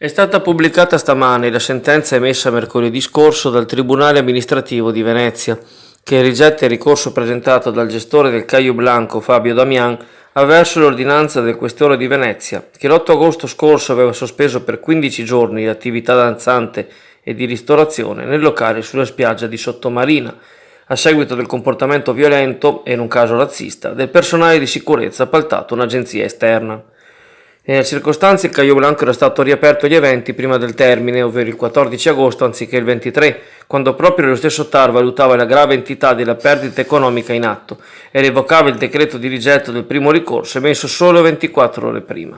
È stata pubblicata stamane la sentenza emessa mercoledì scorso dal Tribunale amministrativo di Venezia, che rigetta il ricorso presentato dal gestore del Caio Blanco Fabio Damian avverso l'ordinanza del Questore di Venezia, che l'8 agosto scorso aveva sospeso per 15 giorni l'attività danzante e di ristorazione nel locale sulla spiaggia di Sottomarina, a seguito del comportamento violento, e in un caso razzista, del personale di sicurezza appaltato un'agenzia esterna. Nelle circostanze il Caio Blanco era stato riaperto agli eventi prima del termine, ovvero il 14 agosto anziché il 23, quando proprio lo stesso TAR valutava la grave entità della perdita economica in atto e revocava il decreto di rigetto del primo ricorso emesso solo 24 ore prima.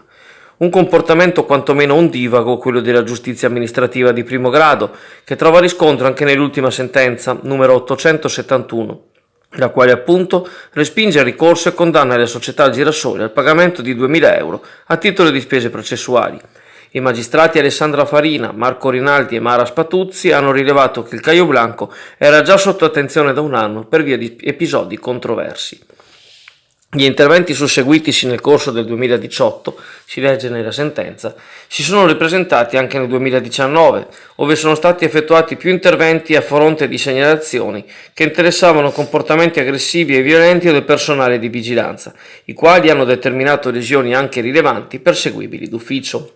Un comportamento quantomeno ondivago, quello della giustizia amministrativa di primo grado, che trova riscontro anche nell'ultima sentenza, numero 871, la quale appunto respinge il ricorso e condanna le società Girasole al pagamento di 2.000 euro a titolo di spese processuali. I magistrati Alessandra Farina, Marco Rinaldi e Mara Spatuzzi hanno rilevato che il Caio Blanco era già sotto attenzione da un anno per via di episodi controversi. Gli interventi susseguitisi nel corso del 2018, si legge nella sentenza, si sono ripresentati anche nel 2019, ove sono stati effettuati più interventi a fronte di segnalazioni che interessavano comportamenti aggressivi e violenti del personale di vigilanza, i quali hanno determinato lesioni anche rilevanti perseguibili d'ufficio.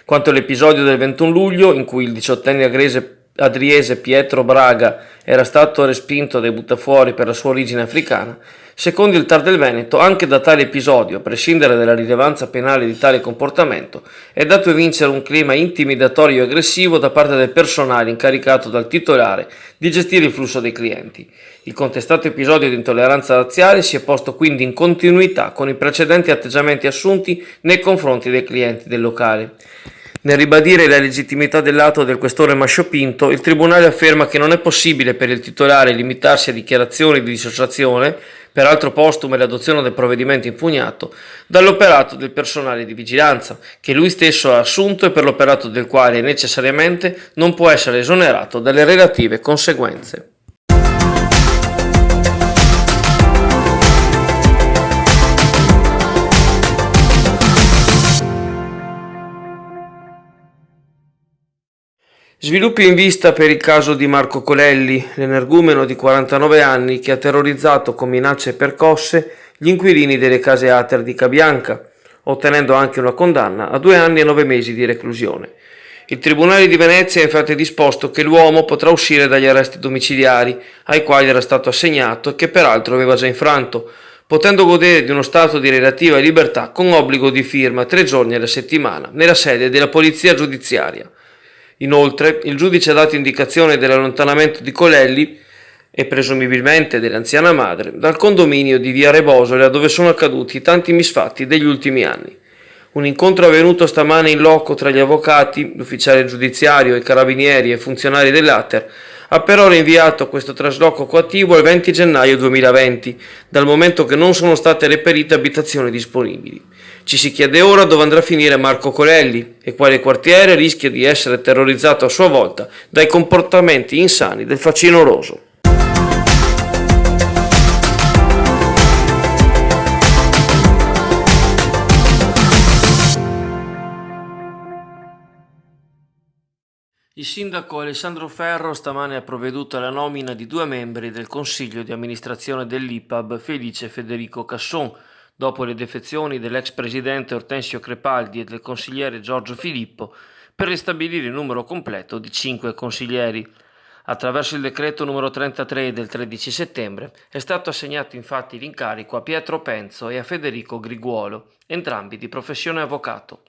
Quanto all'episodio del 21 luglio, in cui il 18enne adriese Pietro Braga era stato respinto dai buttafuori per la sua origine africana, secondo il TAR del Veneto, anche da tale episodio, a prescindere dalla rilevanza penale di tale comportamento, è dato evincere un clima intimidatorio e aggressivo da parte del personale incaricato dal titolare di gestire il flusso dei clienti. Il contestato episodio di intolleranza razziale si è posto quindi in continuità con i precedenti atteggiamenti assunti nei confronti dei clienti del locale. Nel ribadire la legittimità dell'atto del questore Masciopinto, il Tribunale afferma che non è possibile per il titolare limitarsi a dichiarazioni di dissociazione, peraltro postume l'adozione del provvedimento impugnato, dall'operato del personale di vigilanza, che lui stesso ha assunto e per l'operato del quale necessariamente non può essere esonerato dalle relative conseguenze. Sviluppi in vista per il caso di Marco Colelli, l'energumeno di 49 anni che ha terrorizzato con minacce e percosse gli inquilini delle case Ater di Cabianca, ottenendo anche una condanna a 2 anni e 9 mesi di reclusione. Il Tribunale di Venezia ha infatti disposto che l'uomo potrà uscire dagli arresti domiciliari, ai quali era stato assegnato e che peraltro aveva già infranto, potendo godere di uno stato di relativa libertà con obbligo di firma 3 giorni alla settimana nella sede della Polizia Giudiziaria. Inoltre, il giudice ha dato indicazione dell'allontanamento di Colelli e presumibilmente dell'anziana madre dal condominio di via Rebosola, dove sono accaduti tanti misfatti degli ultimi anni. Un incontro avvenuto stamane in loco tra gli avvocati, l'ufficiale giudiziario, i carabinieri e funzionari dell'Ater ha però rinviato questo trasloco coattivo al 20 gennaio 2020, dal momento che non sono state reperite abitazioni disponibili. Ci si chiede ora dove andrà a finire Marco Colelli e quale quartiere rischia di essere terrorizzato a sua volta dai comportamenti insani del facinoroso. Il sindaco Alessandro Ferro stamane ha provveduto alla nomina di 2 membri del consiglio di amministrazione dell'IPAB Felice e Federico Casson, dopo le defezioni dell'ex presidente Ortensio Crepaldi e del consigliere Giorgio Filippo, per ristabilire il numero completo di 5 consiglieri. Attraverso il decreto numero 33 del 13 settembre è stato assegnato infatti l'incarico a Pietro Penzo e a Federico Griguolo, entrambi di professione avvocato.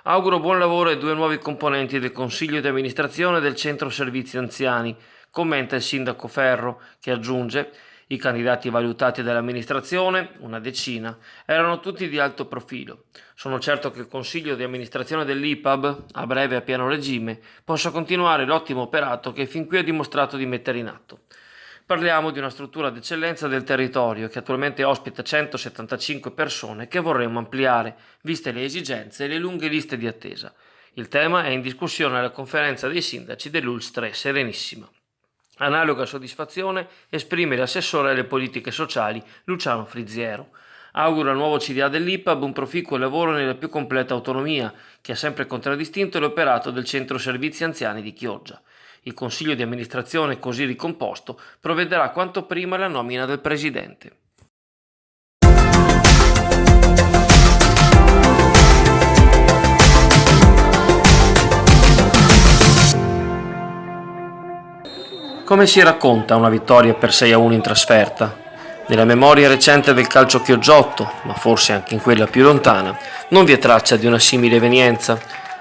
Auguro buon lavoro ai 2 nuovi componenti del Consiglio di amministrazione del Centro Servizi Anziani, commenta il sindaco Ferro, che aggiunge: i candidati valutati dall'amministrazione, una decina, erano tutti di alto profilo. Sono certo che il Consiglio di amministrazione dell'IPAB, a breve a pieno regime, possa continuare l'ottimo operato che fin qui ha dimostrato di mettere in atto. Parliamo di una struttura d'eccellenza del territorio che attualmente ospita 175 persone che vorremmo ampliare, viste le esigenze e le lunghe liste di attesa. Il tema è in discussione alla conferenza dei sindaci dell'ULSS 3 Serenissima. Analoga soddisfazione esprime l'assessore alle politiche sociali Luciano Friziero. Auguro al nuovo CDA dell'IPAB un proficuo lavoro nella più completa autonomia, che ha sempre contraddistinto l'operato del Centro Servizi Anziani di Chioggia. Il Consiglio di amministrazione, così ricomposto, provvederà quanto prima alla nomina del presidente. Come si racconta una vittoria per 6-1 in trasferta? Nella memoria recente del calcio chioggiotto, ma forse anche in quella più lontana, non vi è traccia di una simile evenienza.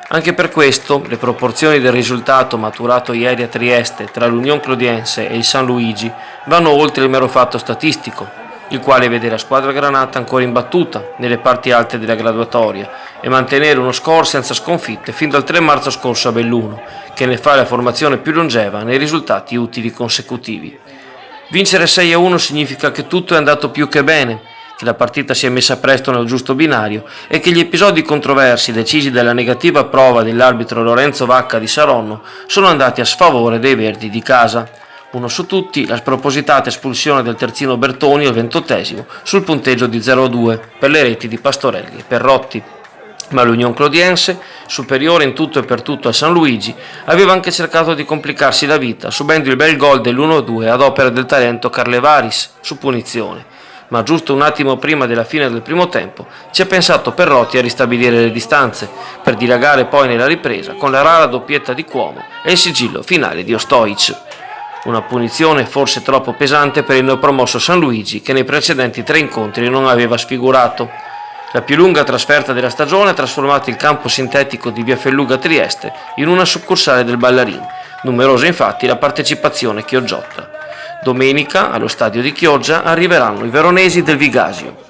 Anche per questo, le proporzioni del risultato maturato ieri a Trieste tra l'Union Clodiense e il San Luigi vanno oltre il mero fatto statistico, il quale vede la squadra granata ancora imbattuta nelle parti alte della graduatoria e mantenere uno score senza sconfitte fin dal 3 marzo scorso a Belluno, che ne fa la formazione più longeva nei risultati utili consecutivi. Vincere 6-1 significa che tutto è andato più che bene, che la partita si è messa presto nel giusto binario e che gli episodi controversi decisi dalla negativa prova dell'arbitro Lorenzo Vacca di Saronno sono andati a sfavore dei verdi di casa. Uno su tutti, la spropositata espulsione del terzino Bertoni al 28esimo sul punteggio di 0-2 per le reti di Pastorelli e Perrotti. Ma l'Union Clodiense, superiore in tutto e per tutto al San Luigi, aveva anche cercato di complicarsi la vita, subendo il bel gol dell'1-2 ad opera del talento Carlevaris, su punizione. Ma giusto un attimo prima della fine del primo tempo ci ha pensato Perrotti a ristabilire le distanze, per dilagare poi nella ripresa con la rara doppietta di Cuomo e il sigillo finale di Ostojic. Una punizione forse troppo pesante per il neopromosso San Luigi, che nei precedenti 3 incontri non aveva sfigurato. La più lunga trasferta della stagione ha trasformato il campo sintetico di Via Felluga Trieste in una succursale del Ballarin, numerosa infatti la partecipazione chioggiotta. Domenica, allo stadio di Chioggia, arriveranno i veronesi del Vigasio.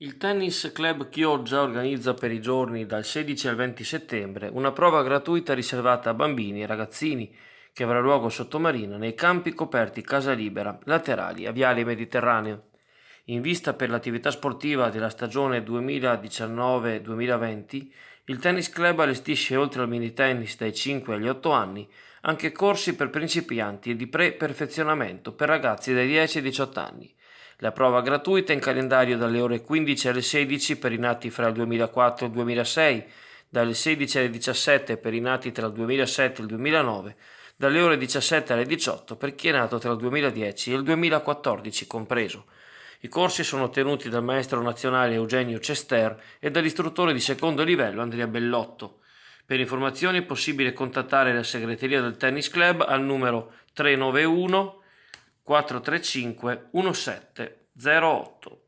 Il Tennis Club Chioggia organizza per i giorni dal 16 al 20 settembre una prova gratuita riservata a bambini e ragazzini che avrà luogo a Sottomarina nei campi coperti Casa Libera, laterali a Viale Mediterraneo. In vista per l'attività sportiva della stagione 2019-2020, il Tennis Club allestisce oltre al mini tennis dai 5 agli 8 anni anche corsi per principianti e di pre-perfezionamento per ragazzi dai 10 ai 18 anni. La prova gratuita è in calendario dalle ore 15 alle 16 per i nati fra il 2004 e il 2006, dalle 16 alle 17 per i nati tra il 2007 e il 2009, dalle ore 17 alle 18 per chi è nato tra il 2010 e il 2014 compreso. I corsi sono tenuti dal maestro nazionale Eugenio Cester e dall'istruttore di secondo livello Andrea Bellotto. Per informazioni è possibile contattare la segreteria del Tennis Club al numero 391 435 1708.